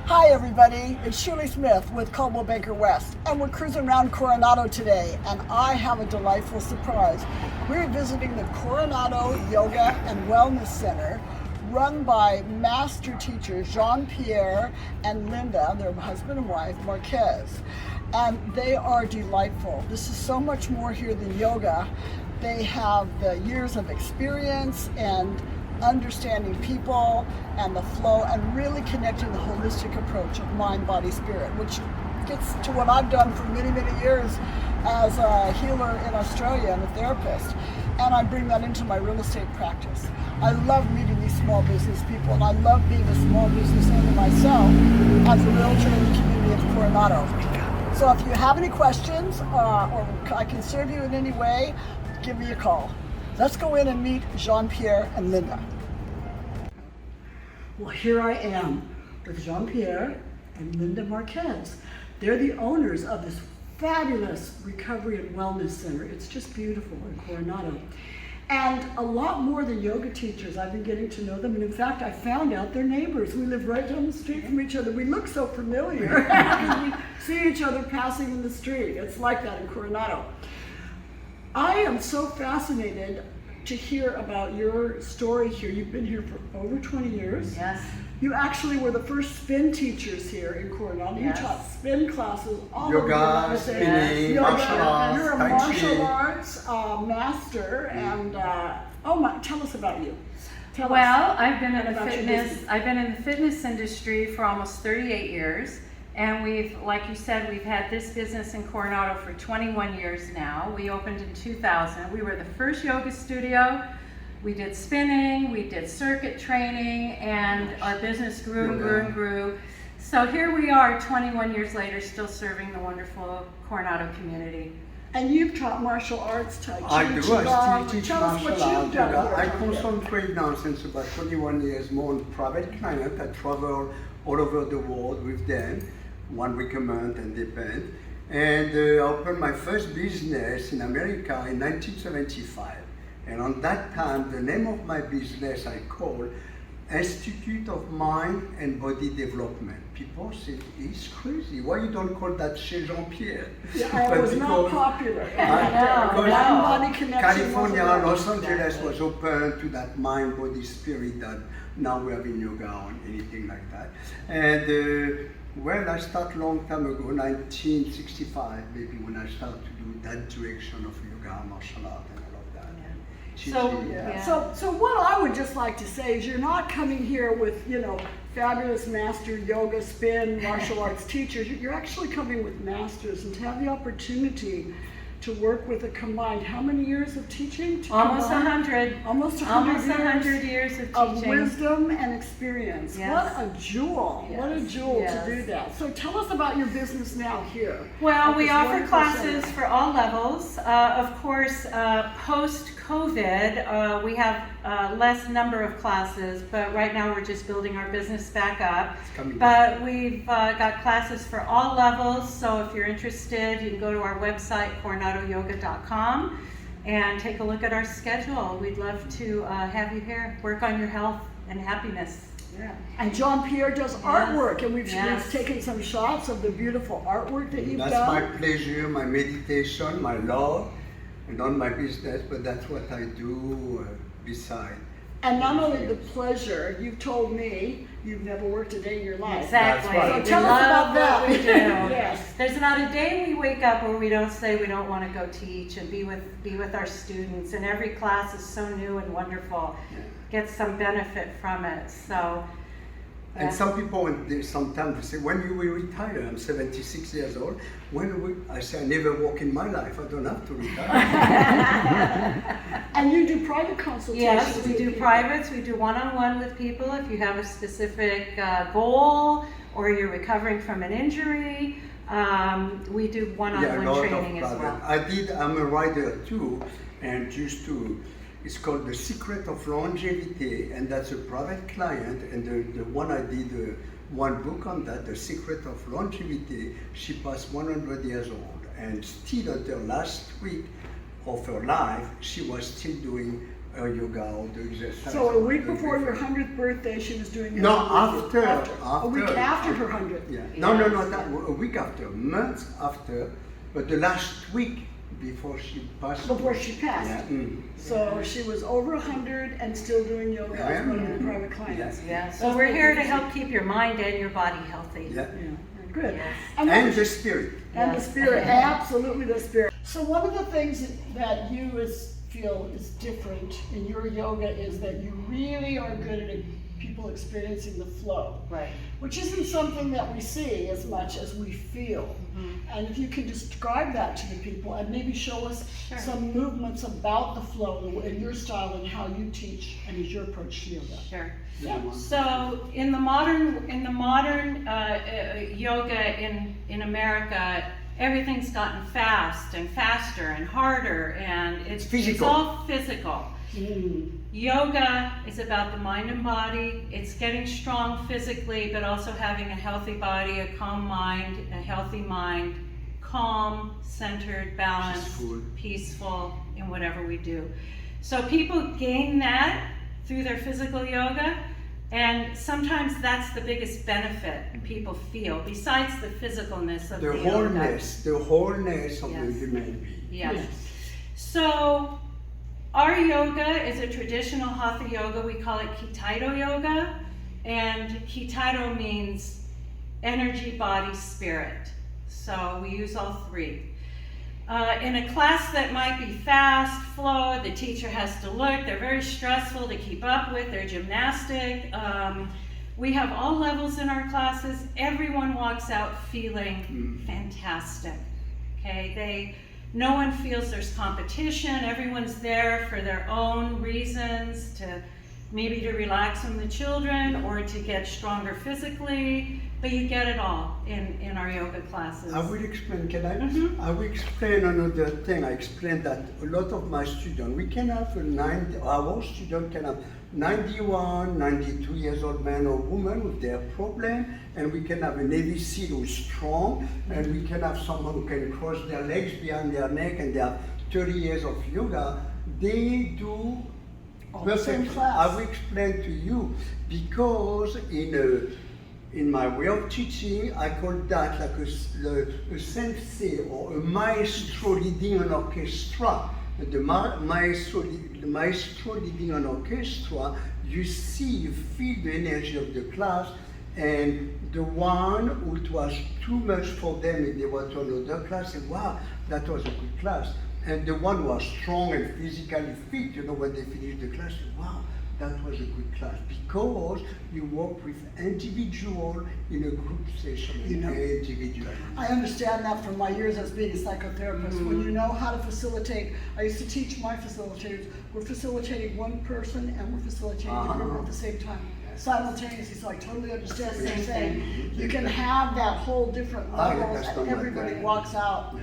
Hi everybody, it's Shirley Smith with Coldwell Banker West, and we're cruising around Coronado today, and I have a delightful surprise. We're visiting the Coronado Yoga and Wellness Center, run by master teachers JeanPierre and Linda, their husband and wife, Marquez, and they are delightful. This is so much more here than yoga. They have the years of experience and understanding people and the flow and really connecting the holistic approach of mind, body, spirit, which gets to what I've done for many, many years as a healer in Australia and a therapist. And I bring that into my real estate practice. I love meeting these small business people, and I love being a small business owner myself as a realtor in the community of Coronado. So if you have any questions or I can serve you in any way, give me a call. Let's go in and meet JeanPierre and Linda. Well, here I am with JeanPierre and Linda Marquez. They're the owners of this fabulous recovery and wellness center. It's just beautiful in Coronado. And a lot more than yoga teachers. I've been getting to know them, and in fact, I found out they're neighbors. We live right down the street from each other. We look so familiar because we see each other passing in the street. It's like that in Coronado. I am so fascinated to hear about your story here. You've been here for over 20 years. Yes. You actually were the first spin teachers here in Coronado. Yes. You taught spin classes all over the Yoga, United States. spinning, Yoga, martial arts, you're a Tai martial Chi. arts master, and tell us about you. Tell Well, us I've been in the about your fitness. business. I've been in the fitness industry for almost 38 years, and we've, like you said, we've had this business in Coronado for 21 years now. We opened in 2000. We were the first yoga studio. We did spinning, we did circuit training, and our business grew and grew and grew. So here we are 21 years later, still serving the wonderful Coronado community. And you've taught martial arts, Tai Chi, I do. Qigong. I still teach Tell us what martial you've arts. done Yoga. I here. concentrate now since about 21 years more on private clients. I travel all over the world with them, 1 week a month and depend. And I opened my first business in America in 1975. And on that time, the name of my business I called Institute of Mind and Body Development. People said, he's crazy. Why you don't call that chez JeanPierre? Yeah, it was not popular. Because Mind-body connection California, wasn't Los there. Angeles was open to that mind, body, spirit that now we have in yoga or anything like that. And well, I started a long time ago, 1965, maybe, when I started to do that direction of yoga, martial art, and all of that. So, Yeah. So what I would just like to say is you're not coming here with, fabulous master yoga, spin, martial arts teachers. You're actually coming with masters, and to have the opportunity to work with a combined, how many years of teaching? Almost 100. Almost 100 Almost years 100 years of of teaching. wisdom and experience. Yes. What a jewel. What a Yes. jewel Yes. to do that. So tell us about your business now here. Well, at we this offer wonderful classes center. for all levels. Of course, post-COVID, we have less number of classes, but right now we're just building our business back up. coming But we've got classes for all levels, so if you're interested, you can go to our website, coronadoyoga.com, and take a look at our schedule. We'd love to have you here, work on your health and happiness. Yeah. And JeanPierre does artwork, and we've Yes. taken some shots of the beautiful artwork that you've That's done. my pleasure, my meditation, my love, and not my business, but that's what I do beside. And not only the pleasure, you've told me you've never worked a day in your life. Exactly. That's right. So tell We us love about that. what we do. Yes. There's not a day we wake up where we don't say we don't want to go teach and be with our students. And every class is so new and wonderful. Yeah. Get some benefit from it. So. And yeah. some people, sometimes they say, when you will retire? I'm 76 years old. I say, I never work in my life. I don't have to retire. And you do private consultations. Yes, we with do people. privates. We do one-on-one with people if you have a specific goal or you're recovering from an injury. We do Yeah, a one-on-one lot training of as private. well. I'm a writer too, and it's called The Secret of Longevity, and that's a private client, and the one I did one book on that, The Secret of Longevity. She passed 100 years old, and still until last week of her life, she was still doing her yoga or the exercise. So a week before your 100th birthday, she was doing No, yoga with you. after. A week after her 100th. Yeah. No, a week after, months after, but the last week before she passed. Before she passed. Yeah. So she was over 100 and still doing yoga as one of your private clients. Yeah, so we're here to help keep your mind and your body healthy. Yeah. Good. Yes. And the spirit. And the Yes. spirit, absolutely the spirit. So one of the things that you feel is different in your yoga is that you really are good at people experiencing the flow. Right. Which isn't something that we see as much as we feel. And if you can describe that to the people and maybe show us Sure. some movements about the flow in your style and how you teach and is your approach to yoga. Sure. Yeah. So in the modern yoga in America, everything's gotten fast and faster and harder, and it's physical. all physical. Yoga is about the mind and body. It's getting strong physically, but also having a healthy body, a calm mind, a healthy mind, calm, centered, balanced, peaceful in whatever we do. So people gain that through their physical yoga, and sometimes that's the biggest benefit people feel, besides the physicalness of the yoga. The wholeness of the Yes. human being. Yes. So our yoga is a traditional hatha yoga. We call it Kitaito yoga, and Kitaito means energy, body, spirit. So we use all three. In a class that might be fast, flow, the teacher has to look, they're very stressful to keep up with, they're gymnastic. We have all levels in our classes. Everyone walks out feeling fantastic. Okay, no one feels there's competition. Everyone's there for their own reasons, maybe to relax from the children or to get stronger physically. But you get it all in our yoga classes. I will explain, can I? I will explain another thing. I explained that a lot of my students, we can have our student can have 91, 92 years old man or woman with their problem, and we can have a Navy SEAL who's strong, and we can have someone who can cross their legs behind their neck, and they have 30 years of yoga. They do the same class. I will explain to you, because in my way of teaching, I call that like a sensei or a maestro leading an orchestra. The maestro leading an orchestra, you see, you feel the energy of the class, and the one who it was too much for them and they went to another class, say, wow, that was a good class. And the one who was strong and physically fit, when they finished the class, say, wow, that was a good class, because you work with individual in a group session, individual. I understand that from my years as being a psychotherapist. When you know how to facilitate, I used to teach my facilitators, we're facilitating one person and we're facilitating a group at the same time, simultaneously, so I totally understand what you're saying. You can have that whole different levels and everybody walks out.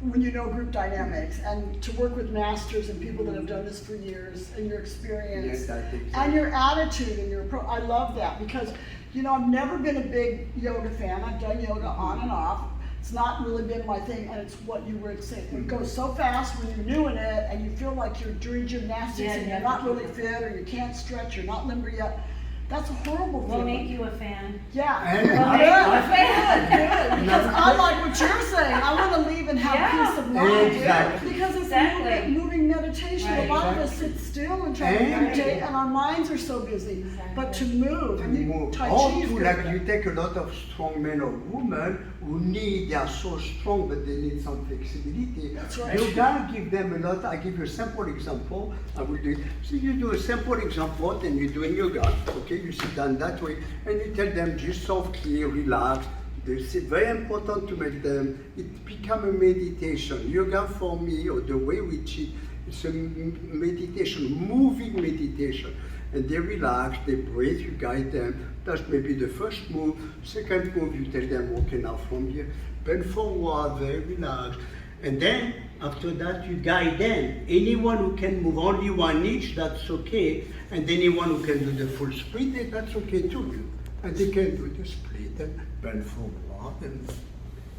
When you know group dynamics, and to work with masters and people that have done this for years, and your experience, and your attitude and your I love that, because I've never been a big yoga fan. I've done yoga on and off. It's not really been my thing, and it's what you were saying. It goes so fast when you're new in it, and you feel like you're doing gymnastics and you're not really fit, or you can't stretch, you're not limber yet. That's a horrible We'll feeling. make you a fan. Yeah. We'll make you a fan. Good. Because I like what you're saying. I want to leave and have peace of mind. Exactly. Because it's moving meditation. A lot of us sit still and try to meditate, and our minds are so busy. But to move, and Tai Chi is good. Like you take a lot of strong men or women who they are so strong, but they need some flexibility. That's right. Yoga give them a lot. I give you a simple example. I will do it. So you do a simple example, and you do in yoga. Okay, you sit down that way, and you tell them just softly, relax. It's very important to make them, it become a meditation. Yoga for me, or the way we teach, it's a meditation, moving meditation. And they relax, they breathe, you guide them. That's maybe the first move. Second move, you tell them, okay, now from here, bend forward, very relaxed. And then, after that, you guide them. Anyone who can move only one inch, that's okay. And anyone who can do the full split, that's okay too. And they can do the split and bend forward.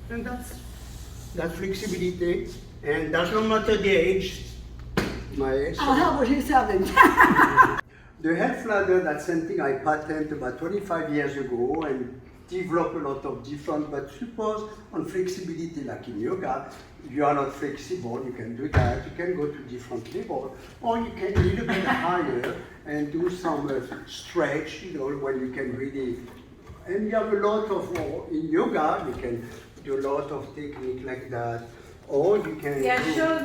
And that's flexibility. And does not matter the age. I'll have what he's having. The health ladder, that's something I patented about 25 years ago and developed a lot of different, but suppose on flexibility, like in yoga, if you are not flexible, you can do that. You can go to different levels, or you can a little bit higher and do some stretch, when you can really, and you have a lot of, in yoga, you can do a lot of technique like that, or you can show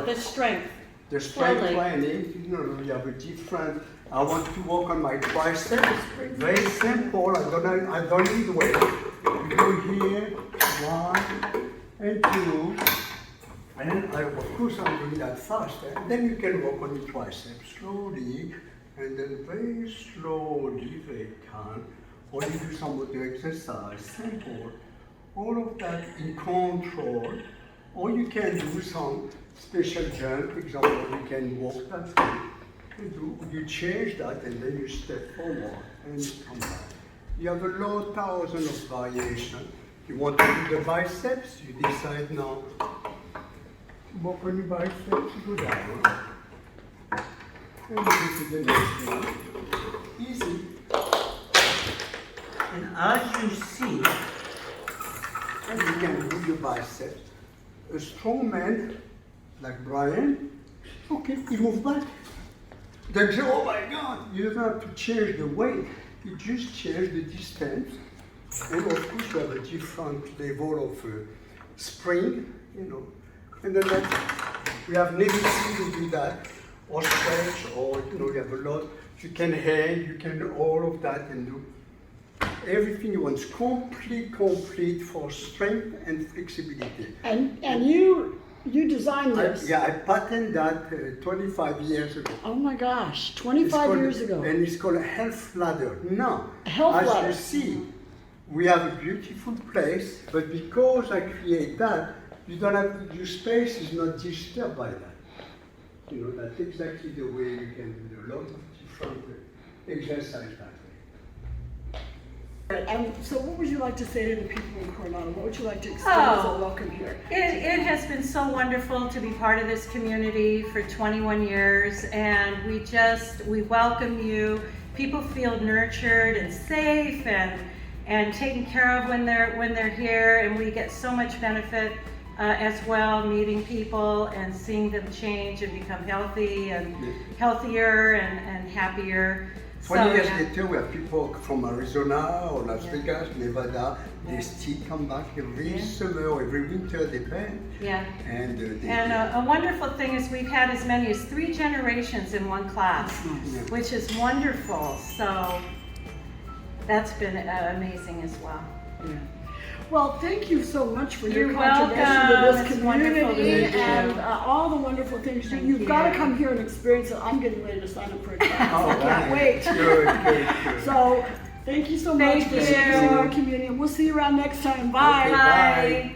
the strength. the strength training, you have a different, I want to work on my triceps, very simple, I don't need weight. You go here, 1 and 2, and of course I'm doing that fast, and then you can work on your triceps slowly, and then very slowly, very calm, or you do some other exercise, simple, all of that in control, or you can do some special jump, for example, you can walk that way. You change that and then you step forward and you come back. You have a lot, thousands of variations. You want to do the biceps, you decide now. Work on your biceps, you go down. And you go to the next one. Easy. And as you see, and you can do your biceps. A strong man, like Brian, okay, he moves back. Then say, oh my God, you don't have to change the weight, you just change the distance. And of course you have a different level of spring, And then we have necessity to do that, or stretch, or you have a lot. You can hang, you can all of that and do everything you want. It's complete for strength and flexibility. And you designed this. I patented that 25 years ago. Oh my gosh, 25 years ago. And it's called a health ladder. Now, Health ladder. As you see, we have a beautiful place, but because I create that, you don't have, your space is not disturbed by that. That's exactly the way you can do a lot of different exercise that way. And so what would you like to say to the people in Coronado? What would you like to extend as a welcome here? It has been so wonderful to be part of this community for 21 years, and we welcome you. People feel nurtured and safe and taken care of when they're here, and we get so much benefit as well, meeting people and seeing them change and become healthy and healthier and happier. 20 years later, we have people from Arizona or Las Vegas, Nevada. They still come back every summer or every winter, depend. Yeah. And a wonderful thing is we've had as many as 3 generations in one class, which is wonderful. So that's been amazing as well. Yeah. Well, thank you so much for your You're contribution welcome. to this It's wonderful to community meet you. and all the wonderful things. You've got to come here and experience it. I'm getting ready to sign up for a class. I can't wait. Good. So, thank you so much for Thank speaking to you. our community. And we'll see you around next time. Bye. Okay, bye.